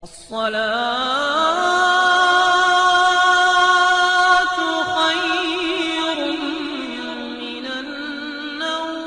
الصلاة خير من النوم۔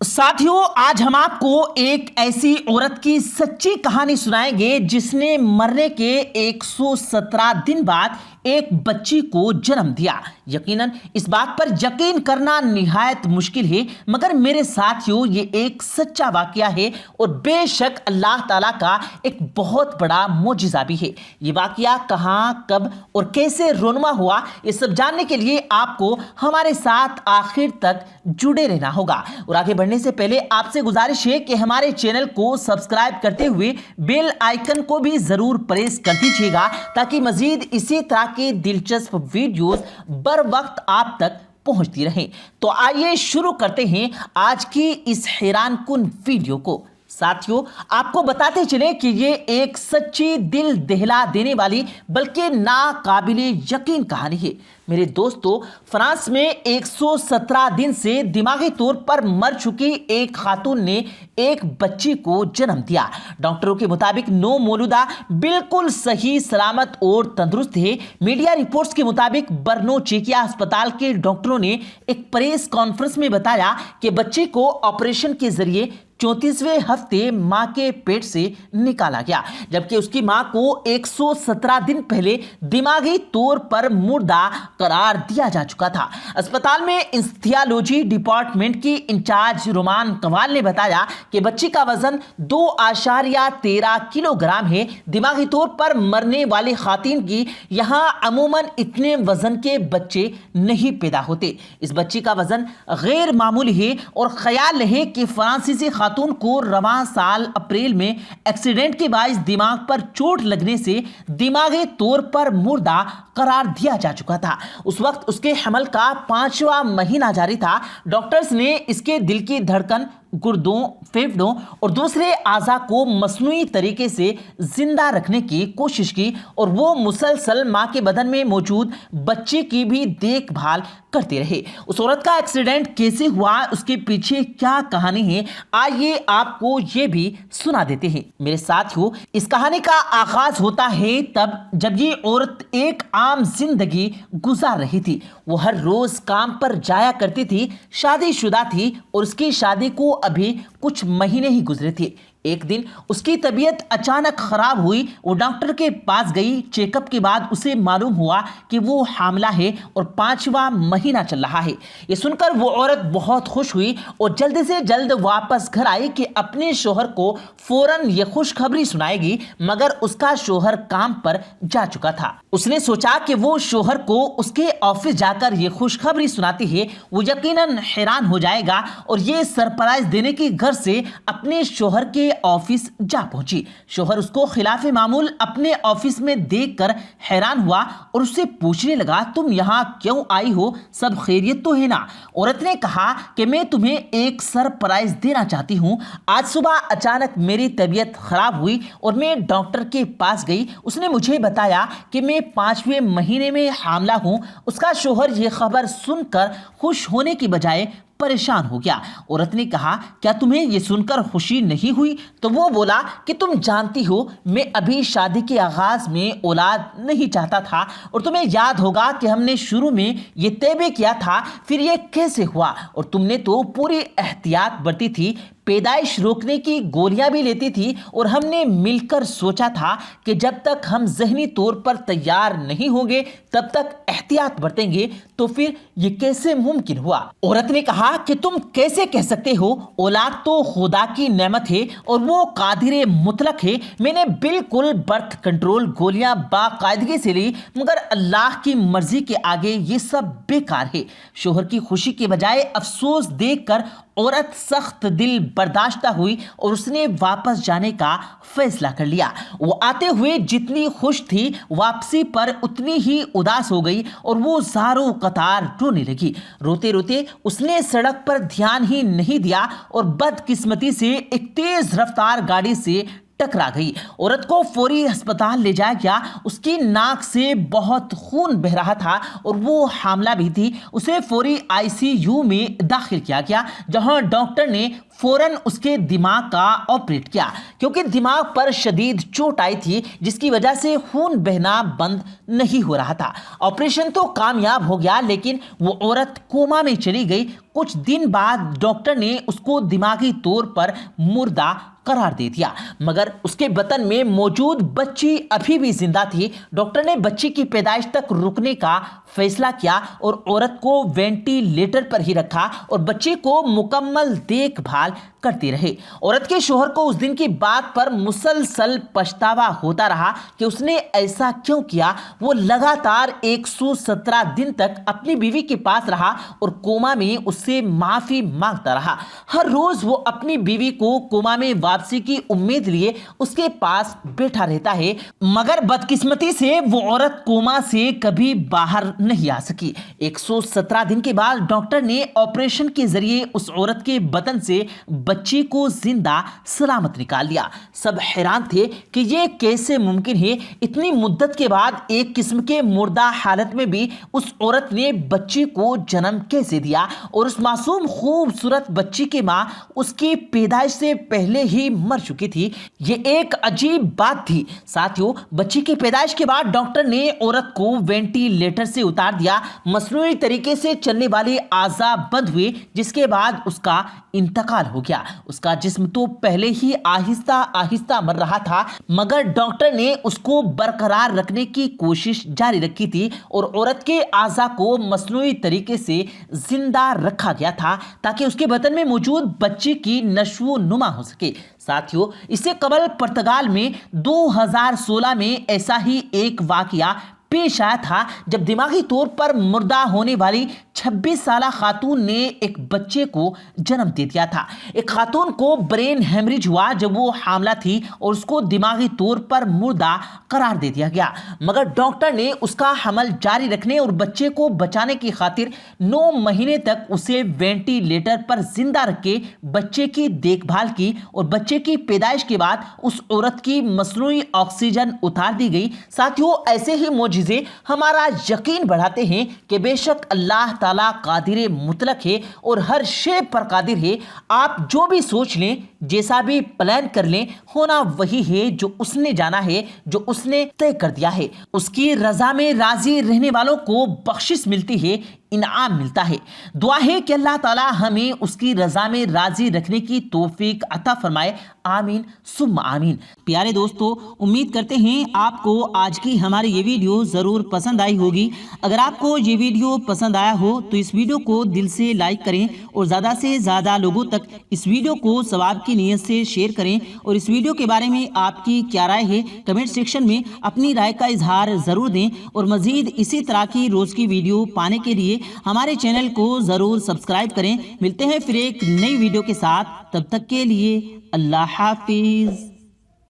ساتھیوں، آج ہم آپ کو ایک ایسی عورت کی سچی کہانی سنائیں گے جس نے مرنے کے 117 دن بعد ایک بچی کو جنم دیا۔ یقیناً اس بات پر یقین کرنا نہایت مشکل ہے، مگر میرے ساتھیوں یہ ایک سچا واقعہ ہے اور بے شک اللہ تعالیٰ کا ایک بہت بڑا معجزہ بھی ہے۔ یہ واقعہ کہاں، کب اور کیسے رونما ہوا، یہ سب جاننے کے لیے آپ کو ہمارے ساتھ آخر تک جڑے رہنا ہوگا۔ اور آگے بڑھنے سے پہلے آپ سے گزارش ہے کہ ہمارے چینل کو سبسکرائب کرتے ہوئے بیل آئیکن کو بھی ضرور پریس کر دیجیے گا تاکہ مزید اسی طرح کی دلچسپ ویڈیوز بر وقت آپ تک پہنچتی رہیں۔ تو آئیے شروع کرتے ہیں آج کی اس حیران کن ویڈیو کو۔ ساتھیوں، آپ کو بتاتے چلیں کہ یہ ایک سچی دل دہلا دینے والی بلکہ ناقابل یقین کہانی ہے۔ میرے دوستو، فرانس میں 117 دن سے دماغی طور پر مر چکی ایک خاتون نے ایک بچی کو جنم دیا۔ ڈاکٹروں کے مطابق نو مولودہ بالکل صحیح سلامت اور تندرست ہے۔ میڈیا رپورٹس کے مطابق برنو چیکیا ہسپتال کے ڈاکٹروں نے ایک پریس کانفرنس میں بتایا کہ بچی کو آپریشن کے ذریعے 34ویں ہفتے ماں کے پیٹ سے نکالا گیا، جبکہ اس کی ماں کو 117 دن پہلے دماغی طور پر مردہ قرار دیا جا چکا تھا۔ اسپتال میں انستھیالوجی ڈپارٹمنٹ کی انچارج رومان قوال نے بتایا کہ بچی کا وزن 2.13 کلو گرام ہے۔ دماغی طور پر مرنے والی خواتین کی یہاں عموماً اتنے وزن کے بچے نہیں پیدا ہوتے۔ اس بچی کا وزن غیر معمولی ہے اور خیال رہے کہ فرانسیسی خاتون کو رواں سال اپریل میں ایکسیڈنٹ کے باعث دماغ پر چوٹ لگنے سے دماغی طور پر مردہ قرار دیا جا چکا تھا۔ اس وقت اس کے حمل کا 5واں مہینہ جاری تھا۔ ڈاکٹرز نے اس کے دل کی دھڑکن، گردوں، پھیپھڑوں اور دوسرے اعضاء کو مصنوعی طریقے سے زندہ رکھنے کی کوشش کی اور وہ مسلسل ماں کے بدن میں موجود بچے کی بھی دیکھ بھال کرتے رہے۔ اس عورت کا ایکسیڈنٹ کیسے ہوا، اس کے پیچھے کیا کہانی ہے، آئیے آپ کو یہ بھی سنا دیتے ہیں۔ میرے ساتھیوں، اس کہانی کا آغاز ہوتا ہے تب جب یہ عورت ایک عام زندگی گزار رہی تھی۔ وہ ہر روز کام پر جایا کرتی تھی، شادی شدہ تھی اور اس کی شادی کو ابھی کچھ مہینے ہی گزرے تھے۔ ایک دن اس کی طبیعت اچانک خراب ہوئی۔ وہ ڈاکٹر کے پاس گئی۔ چیک اپ کے بعد اسے معلوم ہوا کہ وہ حاملہ ہے اور 5واں مہینہ چل رہا ہے۔ یہ سن کر وہ عورت بہت خوش ہوئی اور جلد سے جلد واپس گھر آئی کہ اپنے شوہر کو فوراً یہ خوشخبری سنائے گی، مگر اس کا شوہر کام پر جا چکا تھا۔ اس نے سوچا کہ وہ شوہر کو اس کے آفس جا کر یہ خوشخبری سناتی ہے، وہ یقیناً حیران ہو جائے گا اور یہ سرپرائز دینے کی گھر سے اپنے شوہر کے آفس جا پہنچی۔ شوہر اس کو خلاف معمول اپنے آفس میں دیکھ کر حیران ہوا اور اس سے پوچھنے لگا، تم یہاں کیوں آئی ہو، سب خیریت تو ہے نا؟ عورت نے کہا کہ میں تمہیں ایک سرپرائز دینا چاہتی ہوں۔ آج صبح اچانک میری طبیعت خراب ہوئی اور میں ڈاکٹر کے پاس گئی۔ اس نے مجھے بتایا کہ میں 5ویں مہینے میں حاملہ ہوں۔ اس کا شوہر یہ خبر سن کر خوش ہونے کی بجائے پریشان ہو گیا۔ عورت نے کہا، کیا تمہیں یہ سن کر خوشی نہیں ہوئی؟ تو وہ بولا کہ تم جانتی ہو میں ابھی شادی کے آغاز میں اولاد نہیں چاہتا تھا اور تمہیں یاد ہوگا کہ ہم نے شروع میں یہ طے بھی کیا تھا، پھر یہ کیسے ہوا؟ اور تم نے تو پوری احتیاط برتی تھی، پیدائش روکنے کی گولیاں بھی لیتی تھی اور ہم نے مل کر سوچا تھا کہ جب تک ہم ذہنی طور پر تیار نہیں ہوں گے تب تک احتیاط برتیں گے، تو پھر یہ کیسے ممکن ہوا؟ عورت نے کہا کہ تم کیسے کہہ سکتے ہو؟ اولاد تو خدا کی نعمت ہے اور وہ قادر مطلق ہے۔ میں نے بالکل برتھ کنٹرول گولیاں باقاعدگی سے لی، مگر اللہ کی مرضی کے آگے یہ سب بیکار ہے۔ شوہر کی خوشی کے بجائے افسوس دیکھ کر عورت سخت دل برداشتہ ہوئی اور اس نے واپس جانے کا فیصلہ کر لیا۔ وہ آتے ہوئے جتنی خوش تھی، واپسی پر اتنی ہی اداس ہو گئی اور وہ زاروں قطار رونے لگی۔ روتے روتے اس نے سڑک پر دھیان ہی نہیں دیا اور بدقسمتی سے ایک تیز رفتار گاڑی سے ٹکرا گئی۔ عورت کو فوری ہسپتال لے جایا گیا۔ اس کی ناک سے بہت خون بہ رہا تھا اور وہ حاملہ بھی تھی۔ اسے فوری ICU میں داخل کیا گیا، جہاں ڈاکٹر نے فوراً اس کے دماغ کا آپریٹ کیا، کیونکہ دماغ پر شدید چوٹ آئی تھی جس کی وجہ سے خون بہنا بند نہیں ہو رہا تھا۔ آپریشن تو کامیاب ہو گیا لیکن وہ عورت کوما میں چلی گئی۔ کچھ دن بعد ڈاکٹر نے اس کو دماغی طور پر مردہ قرار دے دیا، مگر اس کے بطن میں موجود بچی ابھی بھی زندہ تھی۔ ڈاکٹر نے بچی کی پیدائش تک رکنے کا فیصلہ کیا اور عورت کو وینٹی لیٹر پر ہی رکھا اور بچی کو مکمل دیکھ بھال کرتے رہے۔ عورت کے شوہر کو اس دن کی بات پر مسلسل پچھتاوا ہوتا رہا کہ اس نے ایسا کیوں کیا۔ وہ لگاتار 117 دن تک اپنی بیوی کے پاس رہا اور کوما میں اس سے معافی مانگتا رہا۔ ہر روز وہ اپنی بیوی کو کوما میں واپسی کی امید لیے اس کے پاس بیٹھا رہتا ہے، مگر بدقسمتی سے وہ عورت کوما سے کبھی باہر نہیں آ سکی۔ 117 دن کے بعد ڈاکٹر نے آپریشن کے ذریعے اس عورت کے بدن سے بچی کو زندہ سلامت نکال لیا۔ سب حیران تھے کہ یہ کیسے ممکن ہے۔ اتنی مدت کے بعد ایک قسم کے مردہ حالت میں بھی اس عورت نے بچی کو جنم کیسے دیا، اور اس معصوم خوبصورت بچی کی ماں اس کی پیدائش سے پہلے ہی مر چکی تھی۔ یہ ایک عجیب بات تھی۔ ساتھیوں، بچی کی پیدائش کے بعد ڈاکٹر نے عورت کو وینٹی لیٹر سے اتار دیا۔ مصنوعی طریقے سے چلنے والے اعضاء بند ہوئے، جس کے بعد اس کا انتقال ہو گیا۔ اس کا جسم تو پہلے ہی آہستہ آہستہ مر رہا تھا، مگر ڈاکٹر نے اس کو برقرار رکھنے کی کوشش جاری رکھی تھی اور عورت کے اعضاء کو مصنوعی طریقے سے زندہ رکھا گیا تھا تاکہ اس کے بدن میں موجود بچی کی نشو و نما ہو سکے۔ ساتھیوں، اس سے قبل پرتگال میں 2016 میں ایسا ہی ایک واقعہ پیش آیا تھا جب دماغی طور پر مردہ ہونے والی 26 سالہ خاتون نے ایک بچے کو جنم دے دیا تھا۔ ایک خاتون کو برین ہیمریج ہوا جب وہ حاملہ تھی اور اس کو دماغی طور پر مردہ قرار دے دیا گیا، مگر ڈاکٹر نے اس کا حمل جاری رکھنے اور بچے کو بچانے کی خاطر 9 مہینے تک اسے وینٹی لیٹر پر زندہ رکھ کے بچے کی دیکھ بھال کی، اور بچے کی پیدائش کے بعد اس عورت کی مصنوعی آکسیجن اتار دی گئی۔ ساتھیوں، ایسے ہی معجزے ہمارا یقین بڑھاتے ہیں کہ بے شک اللہ تعالیٰ قادر مطلق ہے اور ہر شے پر قادر ہے۔ آپ جو بھی سوچ لیں، جیسا بھی پلان کر لیں، ہونا وہی ہے جو اس نے جانا ہے، جو اس نے طے کر دیا ہے۔ اس کی رضا میں راضی رہنے والوں کو بخشش ملتی ہے، انعام ملتا ہے۔ دعا ہے کہ اللہ تعالیٰ ہمیں اس کی رضا میں راضی رکھنے کی توفیق عطا فرمائے، آمین ثم آمین۔ پیارے دوستو، امید کرتے ہیں آپ کو آج کی ہماری یہ ویڈیو ضرور پسند آئی ہوگی۔ اگر آپ کو یہ ویڈیو پسند آیا ہو تو اس ویڈیو کو دل سے لائک کریں اور زیادہ سے زیادہ لوگوں تک اس ویڈیو کو ثواب کی نیت سے شیئر کریں، اور اس ویڈیو کے بارے میں آپ کی کیا رائے ہے کمنٹ سیکشن میں اپنی رائے کا اظہار ضرور دیں، اور مزید اسی طرح کی روز کی ویڈیو پانے کے لیے ہمارے چینل کو ضرور سبسکرائب کریں۔ ملتے ہیں پھر ایک نئی ویڈیو کے ساتھ، تب تک کے لیے اللہ حافظ۔